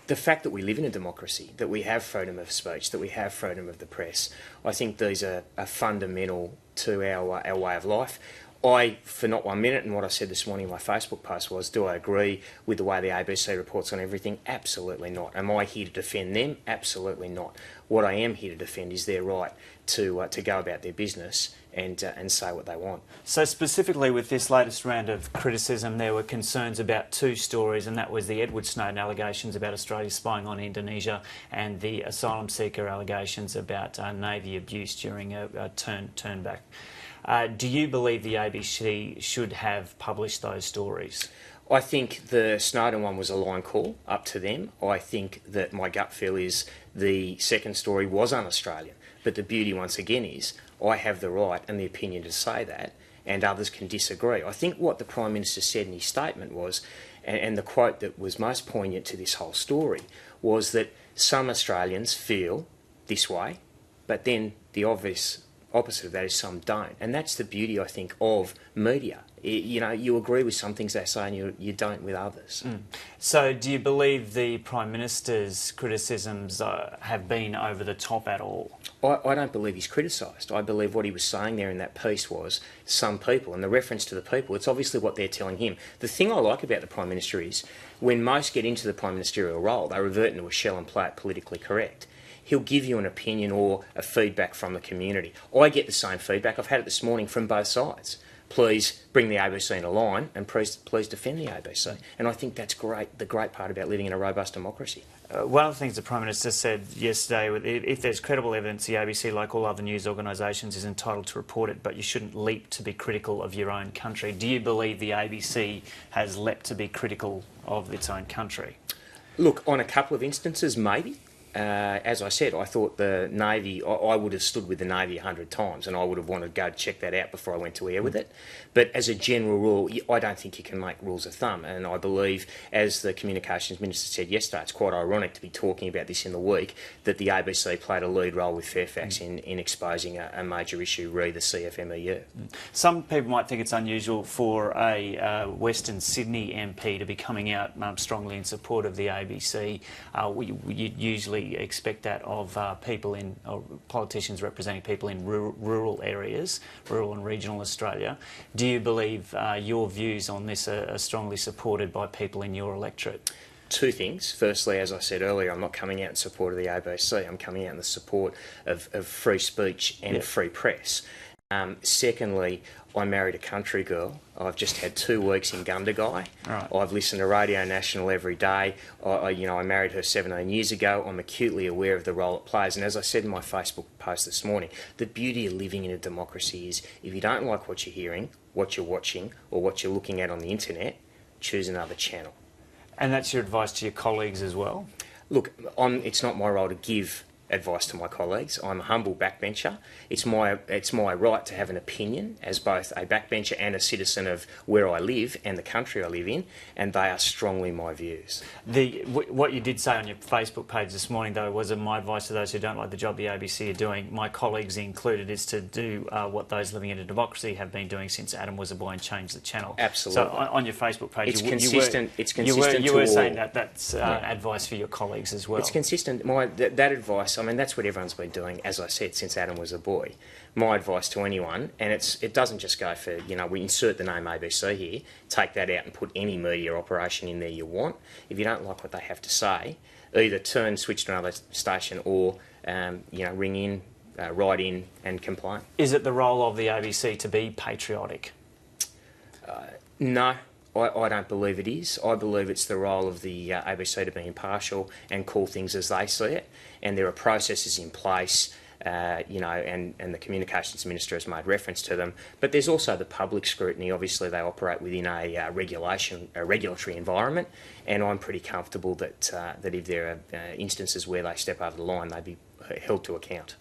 the fact that we live in a democracy, that we have freedom of speech, that we have freedom of the press, I think these are fundamental to our way of life. I, for not 1 minute, and what I said this morning in my Facebook post was, do I agree with the way the ABC reports on everything? Absolutely not. Am I here to defend them? Absolutely not. What I am here to defend is their right to go about their business and say what they want. So specifically with this latest round of criticism, there were concerns about two stories, and that was the Edward Snowden allegations about Australia spying on Indonesia and the asylum seeker allegations about Navy abuse during a turn back. Do you believe the ABC should have published those stories? I think the Snowden one was a line call, up to them. I think that my gut feel is the second story was un-Australian. But the beauty, once again, is I have the right and the opinion to say that, and others can disagree. I think what the Prime Minister said in his statement was, and the quote that was most poignant to this whole story, was that some Australians feel this way, but then the obvious opposite of that is some don't. And that's the beauty, I think, of media. You know, you agree with some things they say and you don't with others. So do you believe the Prime Minister's criticisms have been over the top at all? I don't believe he's criticised. I believe what he was saying there in that piece was some people, and the reference to the people, it's obviously what they're telling him. The thing I like about the Prime Minister is when most get into the Prime Ministerial role, they revert into a shell and play it politically correct. He'll give you an opinion or a feedback from the community. I get the same feedback. I've had it this morning from both sides. Please bring the ABC in a line and please defend the ABC. And I think that's great, the great part about living in a robust democracy. One of the things the Prime Minister said yesterday, if there's credible evidence, the ABC, like all other news organisations, is entitled to report it, but you shouldn't leap to be critical of your own country. Do you believe the ABC has leapt to be critical of its own country? Look, on a couple of instances, maybe. As I said, I thought the Navy, I would have stood with the Navy 100 times and I would have wanted to go check that out before I went to air with it. But as a general rule, I don't think you can make rules of thumb. And I believe, as the Communications Minister said yesterday, it's quite ironic to be talking about this in the week, that the ABC played a lead role with Fairfax in exposing a major issue, re the CFMEU. Some people might think it's unusual for a Western Sydney MP to be coming out strongly in support of the ABC. You usually expect that of people in, or politicians representing people in rural areas, rural and regional Australia. Do you believe your views on this are strongly supported by people in your electorate? Two things. Firstly, as I said earlier, I'm not coming out in support of the ABC. I'm coming out in the support of free speech and free press. Secondly, I married a country girl. I've just had 2 weeks in Gundagai. Right. I've listened to Radio National every day. I married her 17 years ago. I'm acutely aware of the role it plays. And as I said in my Facebook post this morning, the beauty of living in a democracy is if you don't like what you're hearing, what you're watching, or what you're looking at on the internet, choose another channel. And that's your advice to your colleagues as well? Look, it's not my role to give advice to my colleagues. I'm a humble backbencher. It's my right to have an opinion as both a backbencher and a citizen of where I live and the country I live in, and they are strongly my views. What you did say on your Facebook page this morning, though, was my advice to those who don't like the job the ABC are doing, my colleagues included, is to do what those living in a democracy have been doing since Adam was a boy and changed the channel. Absolutely. So on your Facebook page, it's consistent. You were saying that's advice for your colleagues as well. It's consistent. That advice, I mean, that's what everyone's been doing, as I said, since Adam was a boy. My advice to anyone, and it doesn't just go for, we insert the name ABC here, take that out and put any media operation in there you want. If you don't like what they have to say, either switch to another station or, ring in, write in and complain. Is it the role of the ABC to be patriotic? No. I don't believe it is. I believe it's the role of the ABC to be impartial and call things as they see it. And there are processes in place, and the Communications Minister has made reference to them. But there's also the public scrutiny. Obviously, they operate within a regulatory environment, and I'm pretty comfortable that if there are instances where they step over the line, they'd be held to account.